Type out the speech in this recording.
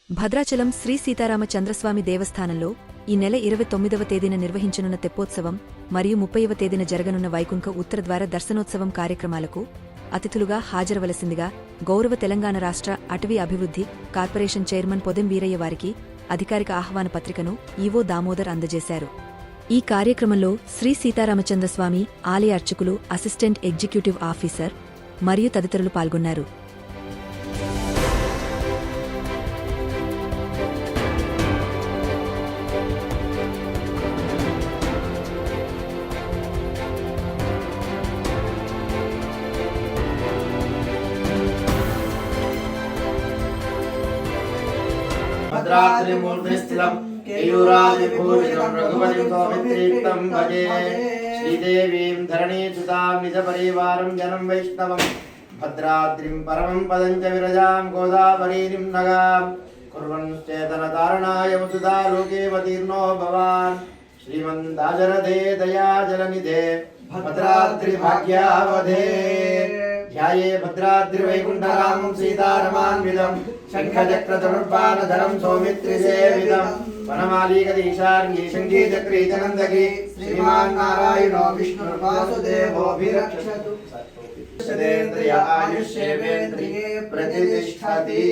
భద్రాచలం శ్రీ సీతారామచంద్రస్వామి దేవస్థానంలో ఈ నెల 29వ తేదీన నిర్వహించనున్న తెప్పోత్సవం మరియు 30వ తేదీన జరగనున్న వైకుంఠ ఉత్తరద్వార దర్శనోత్సవం కార్యక్రమాలకు అతిథులుగా హాజరవలసిందిగా గౌరవ తెలంగాణ రాష్ట్ర అటవీ అభివృద్ధి కార్పొరేషన్ చైర్మన్ పొదెం వీరయ్య వారికి అధికారిక ఆహ్వాన పత్రికను ఈవో దామోదర్ అందజేశారు. ఈ కార్యక్రమంలో శ్రీ సీతారామచంద్రస్వామి ఆలయ అర్చకులు, అసిస్టెంట్ ఎగ్జిక్యూటివ్ ఆఫీసర్ మరియు తదితరులు పాల్గొన్నారు. भद्राद्रिमूर्तिस्थितं केयूरादिभूषितं रघुपतिं सौमित्रीक्तं भजे श्रीदेवीं धरणीसुतां निजपरिवारं जनं वैष्णवं भद्राद्रिं परमं पदं च विरजां गोदावरीं नगां कुर्वन्श्चेतनतारणाय वसुधा लोकेऽवतीर्णो भवान् श्रीमन्दाजरधे दयाजलनिधे भद्राद्रिभाग्यावधे ध्याये भद्राद्रिवैकुण्ठरामं सीतारमान्वितं शङ्खचक्रधनुर्बाणधरं सौमित्रिसेवितं वनमालीकदीशार्ङ्गी शङ्खीचक्रीचनन्दकी श्रीमान् नारायणो विष्णुर्वासुदेवोऽभिरक्षतु सदेन्द्रिय आयुष्येवेन्द्रिये प्रतिष्ठति।